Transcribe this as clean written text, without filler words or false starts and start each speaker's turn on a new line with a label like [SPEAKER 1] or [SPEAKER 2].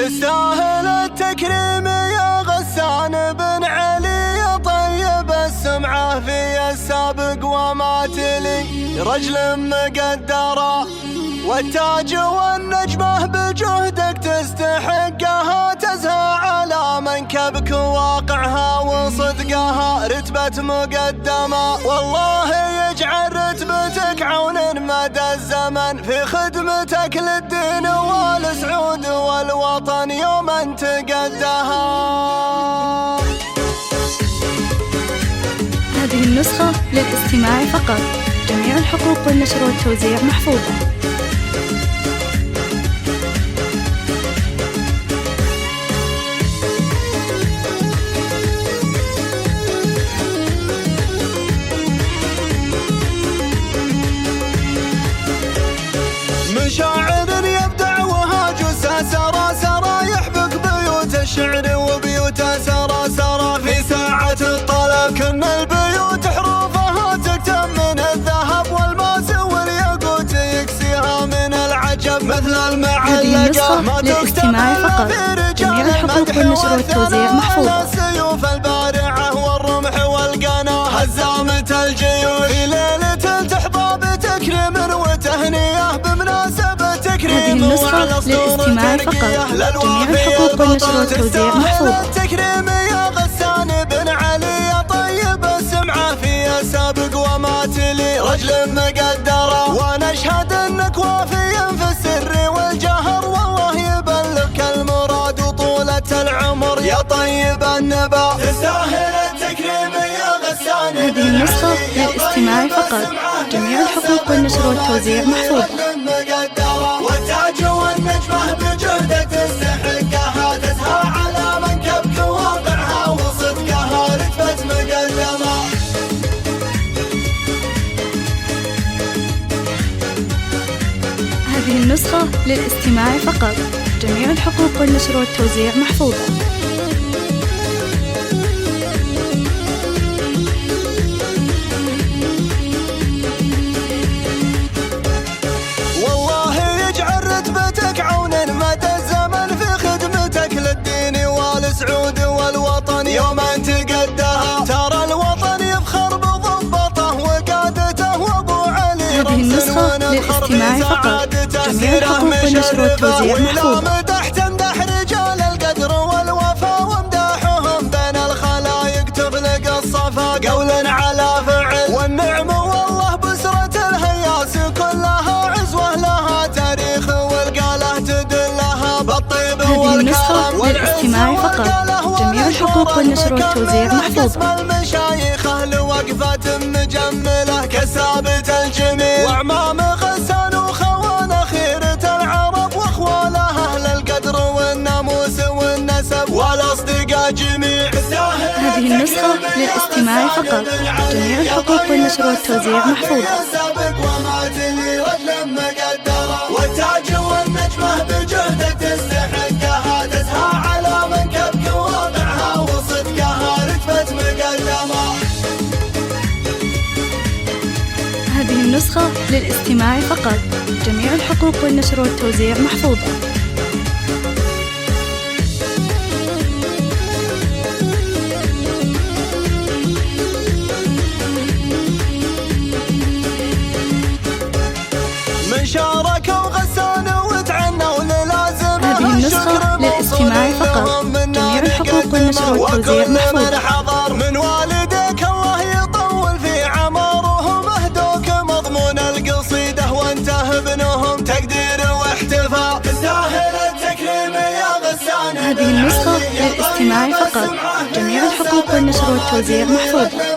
[SPEAKER 1] تستاهل التكريم يا غسان بن علي، يا طيب السمعة في السابق وما تلي، رجل مقدرة والتاج والنجمة بجهدك تستحقها، تزهى على منكبك واقعها وصدقها، رتبة مقدمة والله يجعل رتبتك عون مدى الزمن، في خدمتك للدين والسعود والوطن يوما تقدها.
[SPEAKER 2] هذه النسخة للاستماع فقط، جميع الحقوق والنشر والتوزيع محفوظة.
[SPEAKER 1] شاعر يبدع وهاجسه سرى سرى، يحبك بيوت الشعر وبيوت سرى سرى، في ساعة الطلب كن البيوت حروفها تكتب من الذهب والماس والياقوت، يكسيها من العجب مثل المعلقة ما تكتب إلا في رجال المدح والتوزيع محفوظة. السيوف البارعة والرمح والقنا هزامة الجيوش، في ليلة تحظى بتكريم وتهنئة بمناسبة تكريم.
[SPEAKER 2] هذه النسخة للاستماع فقط، جميع الحقوق والنشر والتوزيع محفوظة.
[SPEAKER 1] تكريم يا غسان بن علي، يا طيب السمعة في السابق وما تلي، رجل مقدرة ونشهد انك وافيا في السر والجهر، والله يبلغك المراد وطولة العمر يا طيب النبا، تستاهل التكريم يا غسان.
[SPEAKER 2] هذه النسخة للاستماع فقط، جميع الحقوق والنشر والتوزيع محفوظة.
[SPEAKER 1] والتاج والنجمة بجهدك تستحقها، تزهى على منكبك واقعها وصدقها، رتبة مقدمة.
[SPEAKER 2] هذه النسخة للاستماع فقط، جميع الحقوق والنشر والتوزيع محفوظة.
[SPEAKER 1] والسعود والوطن يوما تقدها، ترى الوطن يفخر بضبطه وقادته وابو علي.
[SPEAKER 2] هذه النسخة للاستماع فقط، جميع الحقوق والنشر والتوزيع محفوظة.
[SPEAKER 1] تمدح رجال القدر والوفا وامداحهم بين الخلايق، تخلق الصفا قولا على فعل، والنعم والله بسرة الهياس كلها عزوة لها تاريخ، والقاله تدلها بالطيب والكرم
[SPEAKER 2] للاستماع فقط، جميع الحقوق والنشر والتوزيع محفوظة.
[SPEAKER 1] المشايخ أهل وقفة مجملة كثابت الجميل، وأعمام غسان وخوان خيرة العرب وأخوالها، أهل القدر والناموس والنسب والأصدقاء جميع.
[SPEAKER 2] هذه النسخة للاستماع فقط، جميع الحقوق والنشر والتوزيع محفوظة.
[SPEAKER 1] والتاج والنجمة بجهدك تستحقها، تزهى على منكبك واقعها وصدقها، رتبة مقدمة.
[SPEAKER 2] هذه النسخة للاستماع فقط، جميع الحقوق والنشر والتوزيع محفوظة.
[SPEAKER 1] من شاركوا غسان وتعنوا للازم.
[SPEAKER 2] هذه النسخة للاستماع فقط، جميع الحقوق والنشر والتوزيع محفوظة.
[SPEAKER 1] حضر من والديك الله يطول في عمرهم، اهدوك مضمون القصيدة وانته ابنهم تقدير واحتفاء، تستاهل التكريم يا غسان.
[SPEAKER 2] هذه النسخة للاستماع فقط، جميع الحقوق والنشر والتوزيع محفوظة.